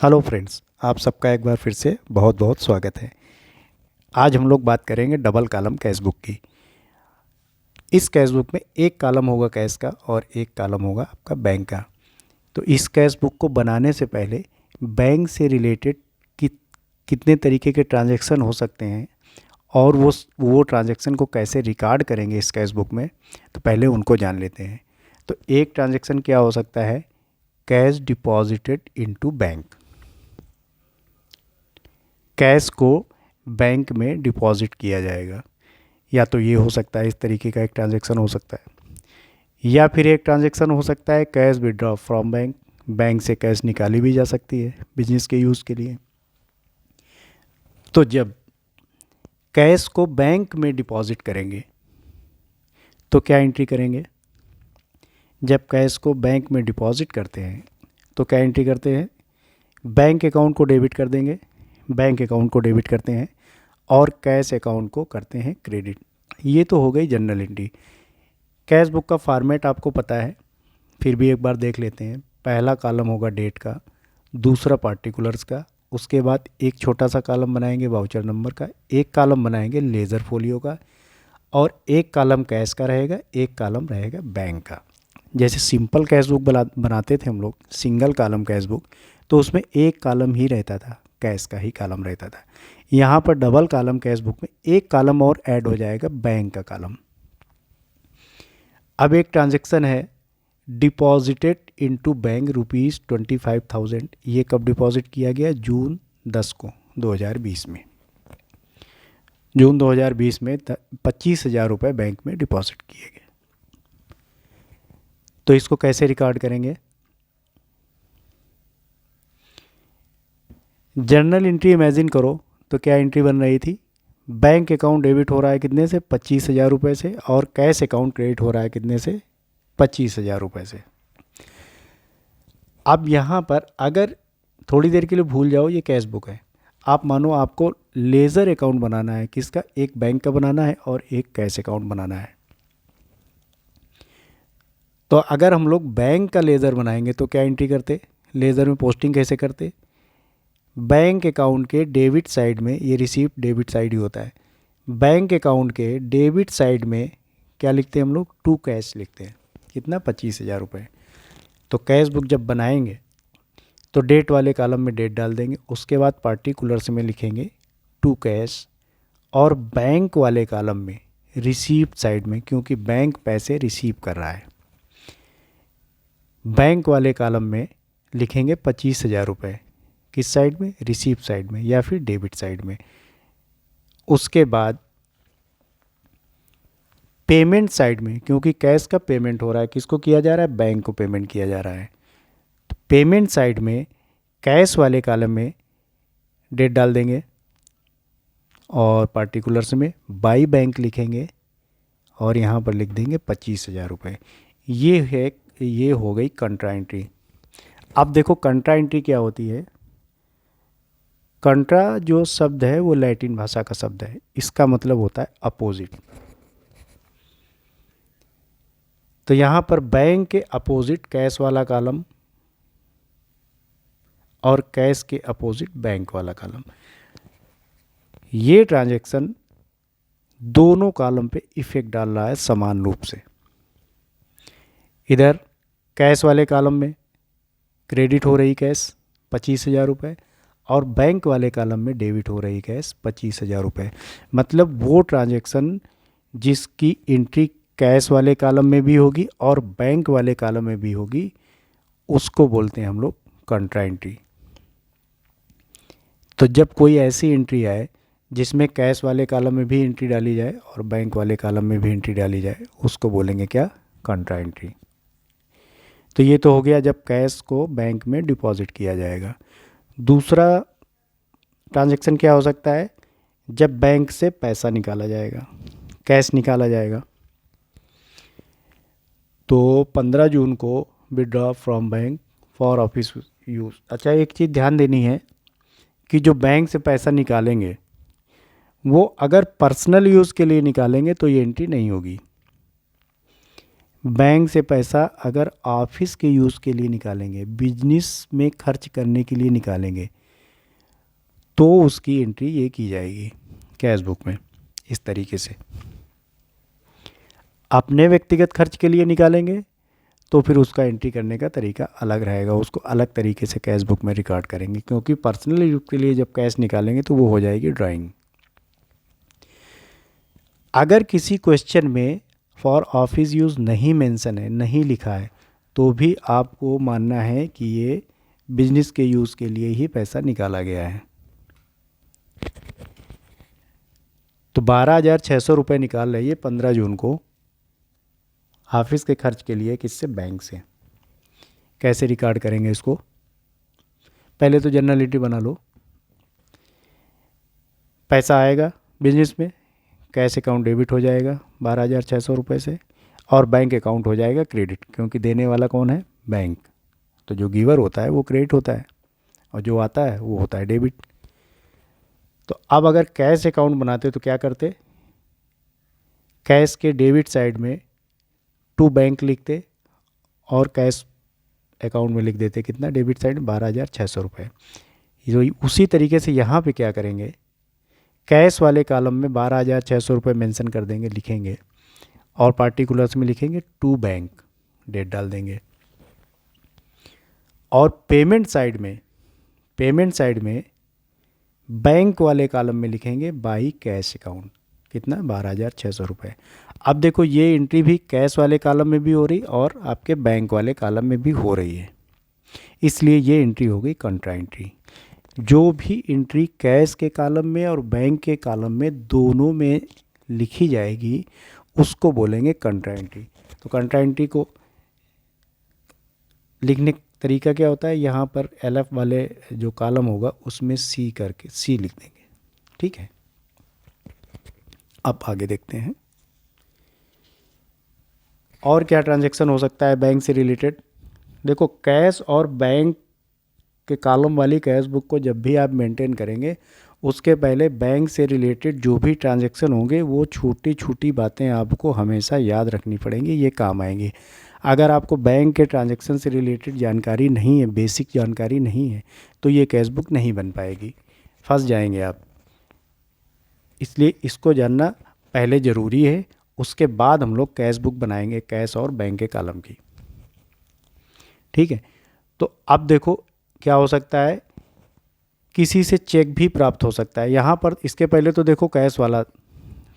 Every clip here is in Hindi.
हेलो फ्रेंड्स, आप सबका एक बार फिर से बहुत बहुत स्वागत है। आज हम लोग बात करेंगे डबल कॉलम कैश बुक की। इस कैश बुक में एक कॉलम होगा कैश का और एक कॉलम होगा आपका बैंक का। तो इस कैश बुक को बनाने से पहले बैंक से रिलेटेड कि कितने तरीके के ट्रांजैक्शन हो सकते हैं और वो ट्रांजैक्शन को कैसे रिकॉर्ड करेंगे इस कैश बुक में, तो पहले उनको जान लेते हैं। तो एक ट्रांजैक्शन क्या हो सकता है? Cash deposited into bank. Cash को बैंक में डिपॉजिट किया जाएगा। या तो ये हो सकता है, इस तरीके का एक ट्रांजैक्शन हो सकता है। या फिर एक ट्रांजैक्शन हो सकता है cash withdraw from bank. Bank से कैश निकाली भी जा सकती है बिजनेस के यूज़ के लिए। तो जब कैश को बैंक में डिपॉजिट करेंगे तो क्या एंट्री करेंगे? जब कैश को बैंक में डिपॉजिट करते हैं तो क्या एंट्री करते हैं? बैंक अकाउंट को डेबिट कर देंगे। बैंक अकाउंट को डेबिट करते हैं और कैश अकाउंट को करते हैं क्रेडिट। ये तो हो गई जनरल एंट्री। कैश बुक का फॉर्मेट आपको पता है, फिर भी एक बार देख लेते हैं। पहला कॉलम होगा डेट का, दूसरा पार्टिकुलर्स का, उसके बाद एक छोटा सा कॉलम बनाएंगे वाउचर नंबर का, एक कॉलम बनाएंगे लेज़र फोलियो का, और एक कॉलम कैश का रहेगा, एक कॉलम रहेगा बैंक का। जैसे सिंपल कैश बुक बनाते थे हम लोग, सिंगल कॉलम कैश बुक, तो उसमें एक कॉलम ही रहता था, कैश का ही कॉलम रहता था। यहाँ पर डबल कॉलम कैश बुक में एक कॉलम और ऐड हो जाएगा, बैंक का कॉलम। अब एक ट्रांजैक्शन है डिपॉजिटेड इनटू बैंक ₹25,000। ये कब डिपॉजिट किया गया? जून 10 को 2020 में। जून 2020 में 25,000 रुपये बैंक में डिपॉजिट किए गए। तो इसको कैसे रिकॉर्ड करेंगे? जर्नल एंट्री इमेजिन करो तो क्या एंट्री बन रही थी? बैंक अकाउंट डेबिट हो रहा है कितने से? 25,000 रुपये से, और कैश अकाउंट क्रेडिट हो रहा है कितने से? 25,000 रुपये से। अब यहाँ पर अगर थोड़ी देर के लिए भूल जाओ ये कैश बुक है, आप मानो आपको लेज़र अकाउंट बनाना है। किसका? एक बैंक का बनाना है और एक कैश अकाउंट बनाना है। तो अगर हम लोग बैंक का लेज़र बनाएंगे तो क्या एंट्री करते? लेज़र में पोस्टिंग कैसे करते? बैंक अकाउंट के डेबिट साइड में, ये रिसीप्ट डेबिट साइड ही होता है, बैंक अकाउंट के डेबिट साइड में क्या लिखते हैं हम लोग? टू कैश लिखते हैं। कितना? 25,000 रुपये। तो कैश बुक जब बनाएंगे तो डेट वाले कॉलम में डेट डाल देंगे, उसके बाद पार्टिकुलर्स में लिखेंगे टू कैश, और बैंक वाले कॉलम में रिसीप्ट साइड में, क्योंकि बैंक पैसे रिसीव कर रहा है, बैंक वाले कॉलम में लिखेंगे 25,000 रुपये। किस साइड में? रिसीप्ट साइड में या फिर डेबिट साइड में। उसके बाद पेमेंट साइड में, क्योंकि कैश का पेमेंट हो रहा है, किसको किया जा रहा है? बैंक को पेमेंट किया जा रहा है। तो पेमेंट साइड में कैश वाले कॉलम में डेट डाल देंगे और पार्टिकुलर्स में बाई बैंक लिखेंगे और यहाँ पर लिख देंगे 25,000 रुपये। ये हो गई कंट्रा एंट्री। अब देखो कंट्रा एंट्री क्या होती है। कंट्रा जो शब्द है वो लैटिन भाषा का शब्द है, इसका मतलब होता है अपोजिट। तो यहाँ पर बैंक के अपोजिट कैश वाला कॉलम और कैश के अपोजिट बैंक वाला कॉलम। ये ट्रांजैक्शन दोनों कॉलम पे इफेक्ट डाल रहा है समान रूप से। इधर कैश वाले कॉलम में क्रेडिट हो रही कैश 25,000 रुपये, और बैंक वाले कॉलम में डेबिट हो रही कैश 25,000 रुपये। मतलब वो ट्रांजैक्शन जिसकी एंट्री कैश वाले कॉलम में भी होगी और बैंक वाले कॉलम में भी होगी, उसको बोलते हैं हम लोग कंट्रा एंट्री। तो जब कोई ऐसी एंट्री आए जिसमें कैश वाले कॉलम में भी एंट्री डाली जाए और बैंक वाले कॉलम में भी एंट्री डाली जाए, उसको बोलेंगे क्या? कंट्रा एंट्री। तो ये तो हो गया जब कैश को बैंक में डिपॉजिट किया जाएगा। दूसरा ट्रांजैक्शन क्या हो सकता है? जब बैंक से पैसा निकाला जाएगा, कैश निकाला जाएगा। तो 15 जून को withdraw from bank for office use. अच्छा, एक चीज़ ध्यान देनी है कि जो बैंक से पैसा निकालेंगे वो अगर पर्सनल यूज़ के लिए निकालेंगे तो ये एंट्री नहीं होगी। बैंक से पैसा अगर ऑफिस के यूज़ के लिए निकालेंगे, बिजनेस में खर्च करने के लिए निकालेंगे, तो उसकी एंट्री ये की जाएगी कैश बुक में इस तरीके से। अपने व्यक्तिगत खर्च के लिए निकालेंगे तो फिर उसका एंट्री करने का तरीका अलग रहेगा, उसको अलग तरीके से कैश बुक में रिकॉर्ड करेंगे, क्योंकि पर्सनल यूज के लिए जब कैश निकालेंगे तो वो हो जाएगी ड्राइंग। अगर किसी क्वेश्चन में फॉर ऑफिस यूज़ नहीं मेंशन है, नहीं लिखा है, तो भी आपको मानना है कि ये बिजनेस के यूज़ के लिए ही पैसा निकाला गया है। तो 12,600 रुपये निकाल रही है 15 जून को ऑफिस के खर्च के लिए, किससे? बैंक से। कैसे रिकॉर्ड करेंगे इसको? पहले तो जनरलिटी बना लो। पैसा आएगा बिजनेस में, कैश अकाउंट डेबिट हो जाएगा 12,600 रुपये से, और बैंक अकाउंट हो जाएगा क्रेडिट, क्योंकि देने वाला कौन है? बैंक। तो जो गिवर होता है वो क्रेडिट होता है और जो आता है वो होता है डेबिट। तो अब अगर कैश अकाउंट बनाते तो क्या करते? कैश के डेबिट साइड में टू बैंक लिखते और कैश अकाउंट में लिख देते कितना? डेबिट साइड 12,600 रुपये। जो उसी तरीके से यहाँ पे क्या करेंगे, कैश वाले कॉलम में 12,600 रुपये मेंशन कर देंगे, लिखेंगे, और पार्टिकुलर्स में लिखेंगे टू बैंक, डेट डाल देंगे। और पेमेंट साइड में बैंक वाले कॉलम में लिखेंगे बाई कैश अकाउंट, कितना? 12,600 रुपये। अब देखो ये एंट्री भी कैश वाले कॉलम में भी हो रही और आपके बैंक वाले कॉलम में भी हो रही है, इसलिए ये एंट्री हो गई कंट्रा एंट्री। जो भी एंट्री कैश के कॉलम में और बैंक के कॉलम में दोनों में लिखी जाएगी उसको बोलेंगे कंट्रा एंट्री। तो कंट्रा एंट्री को लिखने का तरीका क्या होता है? यहाँ पर LF वाले जो कॉलम होगा उसमें C करके C लिख देंगे, ठीक है। अब आगे देखते हैं और क्या ट्रांजैक्शन हो सकता है बैंक से रिलेटेड। देखो कैश और बैंक के कॉलम वाली कैश बुक को जब भी आप मेंटेन करेंगे उसके पहले बैंक से रिलेटेड जो भी ट्रांजैक्शन होंगे वो छोटी छोटी बातें आपको हमेशा याद रखनी पड़ेंगी, ये काम आएंगी। अगर आपको बैंक के ट्रांजैक्शन से रिलेटेड जानकारी नहीं है, बेसिक जानकारी नहीं है, तो ये कैश बुक नहीं बन पाएगी, फंस जाएंगे आप। इसलिए इसको जानना पहले ज़रूरी है, उसके बाद हम लोग कैश बुक बनाएंगे कैश और बैंक के कॉलम की, ठीक है। तो अब देखो क्या हो सकता है, किसी से चेक भी प्राप्त हो सकता है। यहाँ पर इसके पहले तो देखो कैश वाला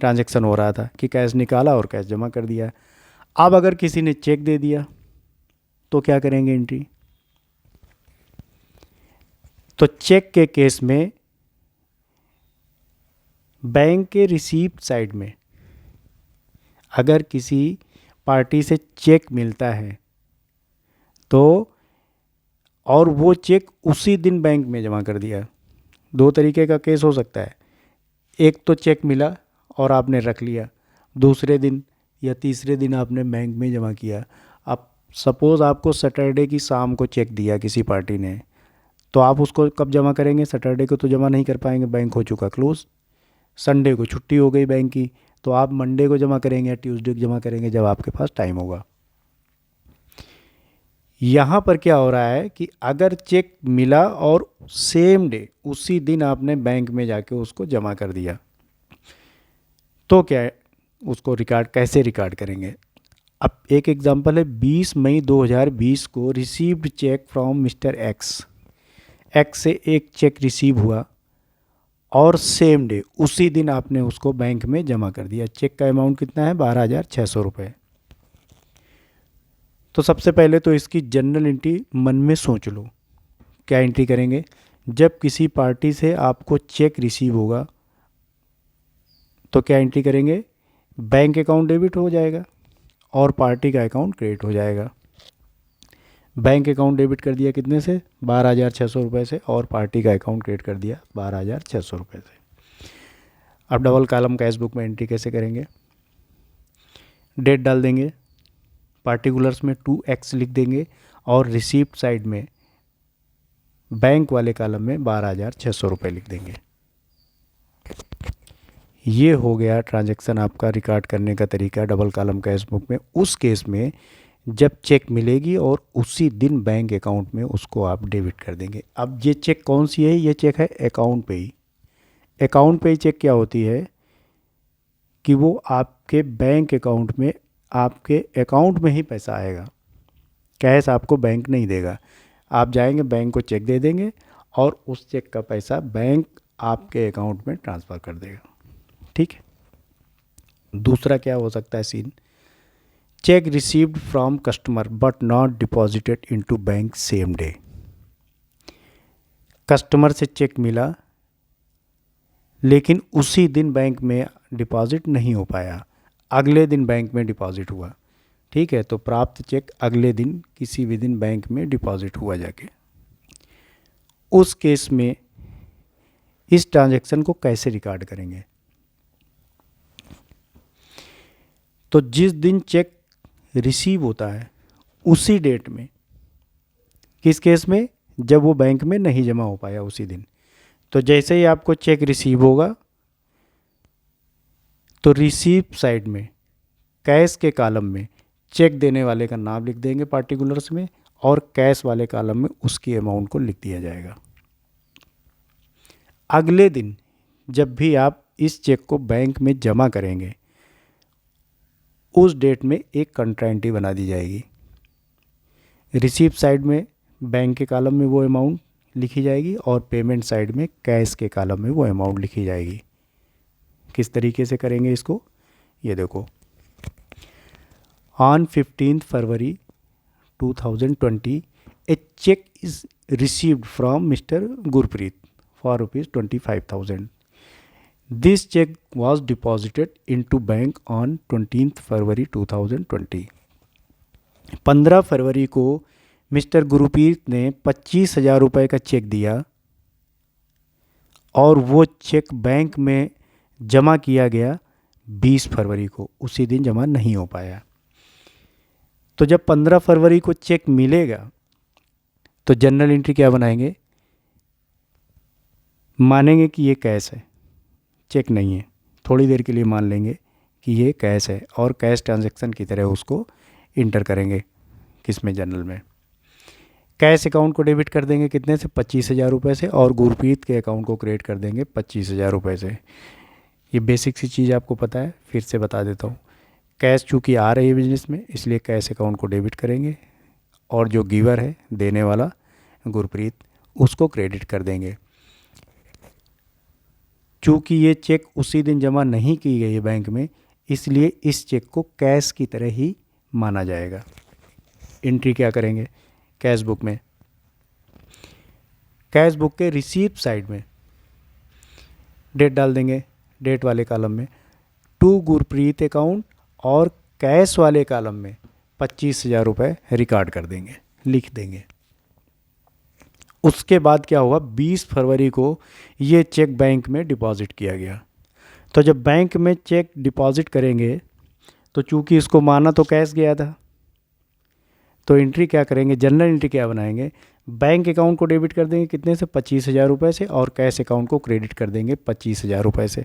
ट्रांजैक्शन हो रहा था कि कैश निकाला और कैश जमा कर दिया। अब अगर किसी ने चेक दे दिया तो क्या करेंगे एंट्री? तो चेक के केस में बैंक के रिसीप्ट साइड में अगर किसी पार्टी से चेक मिलता है तो, और वो चेक उसी दिन बैंक में जमा कर दिया, दो तरीके का केस हो सकता है। एक तो चेक मिला और आपने रख लिया, दूसरे दिन या तीसरे दिन आपने बैंक में जमा किया। अब सपोज़ आपको सैटरडे की शाम को चेक दिया किसी पार्टी ने, तो आप उसको कब जमा करेंगे? सैटरडे को तो जमा नहीं कर पाएंगे, बैंक हो चुका क्लोज। संडे को छुट्टी हो गई बैंक की, तो आप मंडे को जमा करेंगे या ट्यूसडे को जमा करेंगे जब आपके पास टाइम होगा। यहाँ पर क्या हो रहा है कि अगर चेक मिला और सेम डे उसी दिन आपने बैंक में जाके उसको जमा कर दिया, तो क्या है, उसको रिकॉर्ड कैसे रिकॉर्ड करेंगे? अब एक एग्जांपल है, 20 मई 2020 को received cheque from mister X से एक चेक रिसीव हुआ और सेम डे उसी दिन आपने उसको बैंक में जमा कर दिया। चेक का अमाउंट कितना है? 12,600 रुपये। तो सबसे पहले तो इसकी जनरल एंट्री मन में सोच लो, क्या एंट्री करेंगे? जब किसी पार्टी से आपको चेक रिसीव होगा तो क्या एंट्री करेंगे? बैंक अकाउंट डेबिट हो जाएगा और पार्टी का अकाउंट क्रेडिट हो जाएगा। बैंक अकाउंट डेबिट कर दिया कितने से? 12,600 रुपये से, और पार्टी का अकाउंट क्रेडिट कर दिया 12,600 रुपये से। अब डबल कॉलम कैश बुक में एंट्री कैसे करेंगे? डेट डाल देंगे, पार्टिकुलर्स में 2x लिख देंगे और रिसीप्ट साइड में बैंक वाले कॉलम में 12,600 रुपये लिख देंगे। ये हो गया ट्रांजैक्शन आपका रिकॉर्ड करने का तरीका डबल कॉलम कैश बुक में। उस केस में जब चेक मिलेगी और उसी दिन बैंक अकाउंट में उसको आप डेबिट कर देंगे। अब ये चेक कौन सी है? ये चेक है अकाउंट पे ही। अकाउंट पे ही चेक क्या होती है कि वो आपके बैंक अकाउंट में, आपके अकाउंट में ही पैसा आएगा, कैश आपको बैंक नहीं देगा। आप जाएंगे बैंक को चेक दे देंगे और उस चेक का पैसा बैंक आपके अकाउंट में ट्रांसफ़र कर देगा। ठीक है। दूसरा क्या हो सकता है scene? Cheque received from customer but not deposited into bank same day. Customer से चेक मिला लेकिन उसी दिन बैंक में डिपॉजिट नहीं हो पाया, अगले दिन बैंक में डिपॉजिट हुआ। ठीक है, तो प्राप्त चेक अगले दिन किसी भी दिन बैंक में डिपॉजिट हुआ जाके। उस केस में इस ट्रांजैक्शन को कैसे रिकॉर्ड करेंगे? तो जिस दिन चेक रिसीव होता है उसी डेट में, किस केस में? जब वो बैंक में नहीं जमा हो पाया उसी दिन। तो जैसे ही आपको चेक रिसीव होगा तो रिसीव साइड में कैश के कॉलम में चेक देने वाले का नाम लिख देंगे पार्टिकुलर्स में, और कैश वाले कॉलम में उसकी अमाउंट को लिख दिया जाएगा। अगले दिन जब भी आप इस चेक को बैंक में जमा करेंगे उस डेट में एक कंट्रा बना दी जाएगी। रिसीव साइड में बैंक के कॉलम में वो अमाउंट लिखी जाएगी और पेमेंट साइड में कैश के कॉलम में वो अमाउंट लिखी जाएगी। किस तरीके से करेंगे इसको? ये देखो, on 15 February 2020 a cheque is received from mister Gurpreet for ₹25,000। This cheque was deposited into bank on 20 February 2020। 15 फरवरी को मिस्टर गुरप्रीत ने 25,000 रुपये का चेक दिया और वो चेक बैंक में जमा किया गया 20 फरवरी को, उसी दिन जमा नहीं हो पाया। तो जब 15 फरवरी को चेक मिलेगा तो जनरल एंट्री क्या बनाएंगे? मानेंगे कि ये कैश है, चेक नहीं है। थोड़ी देर के लिए मान लेंगे कि ये कैश है और कैश ट्रांजैक्शन की तरह उसको इंटर करेंगे किस में? जनरल में। कैश अकाउंट को डेबिट कर देंगे कितने से? 25,000 रुपये से, और गुरप्रीत के अकाउंट को क्रिएट कर देंगे 25,000 रुपये से। ये बेसिक सी चीज़ आपको पता है, फिर से बता देता हूँ। कैश चूँकि आ रही है बिजनेस में इसलिए कैश अकाउंट को डेबिट करेंगे और जो गिवर है, देने वाला गुरप्रीत, उसको क्रेडिट कर देंगे। चूँकि ये चेक उसी दिन जमा नहीं की गई है बैंक में, इसलिए इस चेक को कैश की तरह ही माना जाएगा। एंट्री क्या करेंगे? कैश बुक में, कैश बुक के रिसीप्ट साइड में डेट डाल देंगे, डेट वाले कॉलम में टू गुरप्रीत अकाउंट, और कैश वाले कॉलम में 25,000 रुपये रिकॉर्ड कर देंगे, लिख देंगे। उसके बाद क्या हुआ? 20 फरवरी को ये चेक बैंक में डिपॉजिट किया गया। तो जब बैंक में चेक डिपॉजिट करेंगे तो चूँकि इसको माना तो कैश गया था, तो एंट्री क्या करेंगे? जनरल एंट्री क्या बनाएंगे? बैंक अकाउंट को डेबिट कर देंगे कितने से? 25,000 रुपये से, और कैश अकाउंट को क्रेडिट कर देंगे 25,000 रुपये से।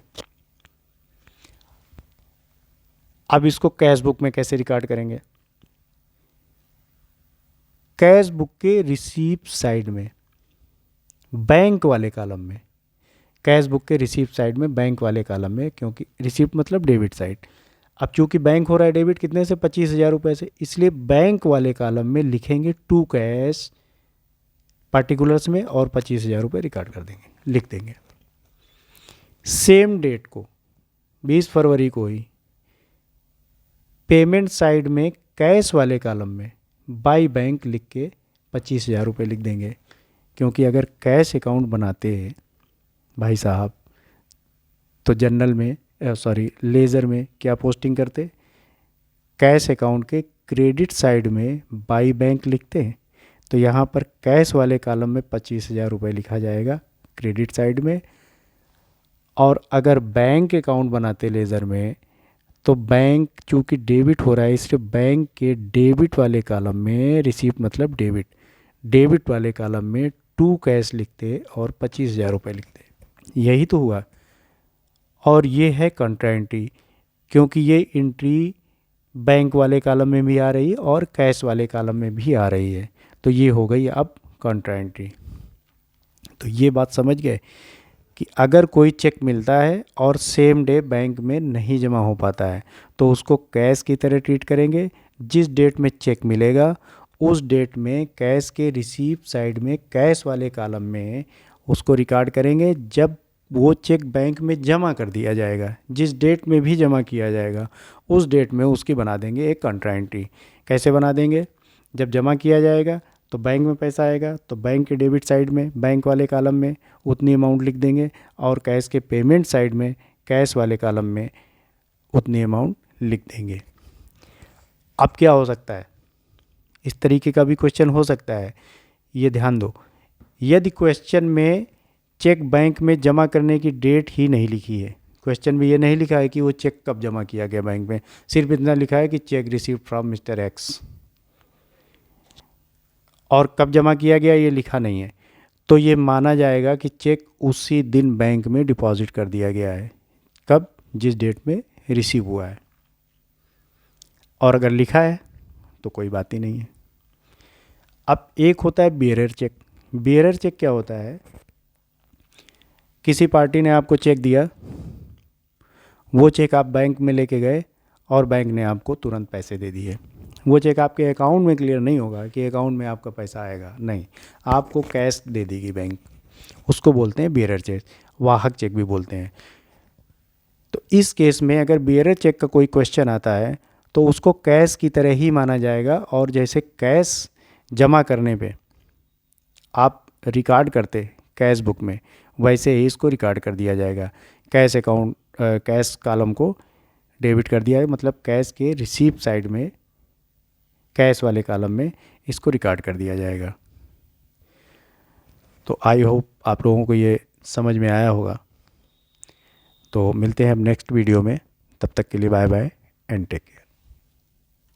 अब इसको कैश बुक में कैसे रिकॉर्ड करेंगे? कैश बुक के रिसीप्ट साइड में बैंक वाले कॉलम में, कैश बुक के रिसीप्ट साइड में बैंक वाले कॉलम में, क्योंकि रिसीप्ट मतलब डेबिट साइड। अब चूंकि बैंक हो रहा है डेबिट कितने से? 25,000 रुपये से, इसलिए बैंक वाले कॉलम में लिखेंगे टू कैश पार्टिकुलर्स में और 25,000 रुपये रिकॉर्ड कर देंगे, लिख देंगे। सेम डेट को 20 फरवरी को ही पेमेंट साइड में कैश वाले कॉलम में बाई बैंक लिख के 25,000 रुपये लिख देंगे, क्योंकि अगर कैश अकाउंट बनाते हैं भाई साहब तो जनरल में लेज़र में क्या पोस्टिंग करते? कैश अकाउंट के क्रेडिट साइड में बाई बैंक लिखते हैं। तो यहाँ पर कैश वाले कॉलम में 25,000 रुपये लिखा जाएगा क्रेडिट साइड में, और अगर बैंक अकाउंट बनाते लेज़र में तो बैंक चूँकि डेबिट हो रहा है इसलिए बैंक के डेबिट वाले कॉलम में, रिसीप्ट मतलब डेबिट, डेबिट वाले कॉलम में टू कैश लिखते और 25,000 रुपये लिखते। यही तो हुआ। और ये है कंट्रा एंट्री, क्योंकि ये एंट्री बैंक वाले कॉलम में भी आ रही है और कैश वाले कॉलम में भी आ रही है। तो ये हो गई अब कंट्रा एंट्री। तो ये बात समझ गए कि अगर कोई चेक मिलता है और सेम डे बैंक में नहीं जमा हो पाता है तो उसको कैश की तरह ट्रीट करेंगे। जिस डेट में चेक मिलेगा उस डेट में कैश के रिसीव साइड में कैश वाले कॉलम में उसको रिकॉर्ड करेंगे। जब वो चेक बैंक में जमा कर दिया जाएगा, जिस डेट में भी जमा किया जाएगा उस डेट में उसकी बना देंगे एक कंट्रा एंट्री। कैसे बना देंगे? जब जमा किया जाएगा तो बैंक में पैसा आएगा तो बैंक के डेबिट साइड में बैंक वाले कॉलम में उतनी अमाउंट लिख देंगे और कैश के पेमेंट साइड में कैश वाले कॉलम में उतनी अमाउंट लिख देंगे। अब क्या हो सकता है, इस तरीके का भी क्वेश्चन हो सकता है। ये ध्यान दो, यदि क्वेश्चन में चेक बैंक में जमा करने की डेट ही नहीं लिखी है, क्वेश्चन में ये नहीं लिखा है कि वो चेक कब जमा किया गया बैंक में, सिर्फ इतना लिखा है कि check received from mister x, और कब जमा किया गया ये लिखा नहीं है, तो ये माना जाएगा कि चेक उसी दिन बैंक में डिपॉजिट कर दिया गया है। कब? जिस डेट में रिसीव हुआ है। और अगर लिखा है तो कोई बात ही नहीं है। अब एक होता है बियरर चेक। बियरर चेक क्या होता है? किसी पार्टी ने आपको चेक दिया, वो चेक आप बैंक में लेके गए और बैंक ने आपको तुरंत पैसे दे दिए। वो चेक आपके अकाउंट में क्लियर नहीं होगा कि अकाउंट में आपका पैसा आएगा, नहीं, आपको कैश दे देगी बैंक। उसको बोलते हैं बियरर चेक, वाहक चेक भी बोलते हैं। तो इस केस में अगर बियरर चेक का कोई क्वेश्चन आता है तो उसको कैश की तरह ही माना जाएगा, और जैसे कैश जमा करने पे आप रिकॉर्ड करते कैश बुक में, वैसे ही इसको रिकॉर्ड कर दिया जाएगा। कैश अकाउंट कैश कॉलम को डेबिट कर दिया है, मतलब कैश के रिसीव साइड में कैश वाले कॉलम में इसको रिकॉर्ड कर दिया जाएगा। तो आई होप आप लोगों को ये समझ में आया होगा। तो मिलते हैं हम नेक्स्ट वीडियो में, तब तक के लिए bye bye and take care.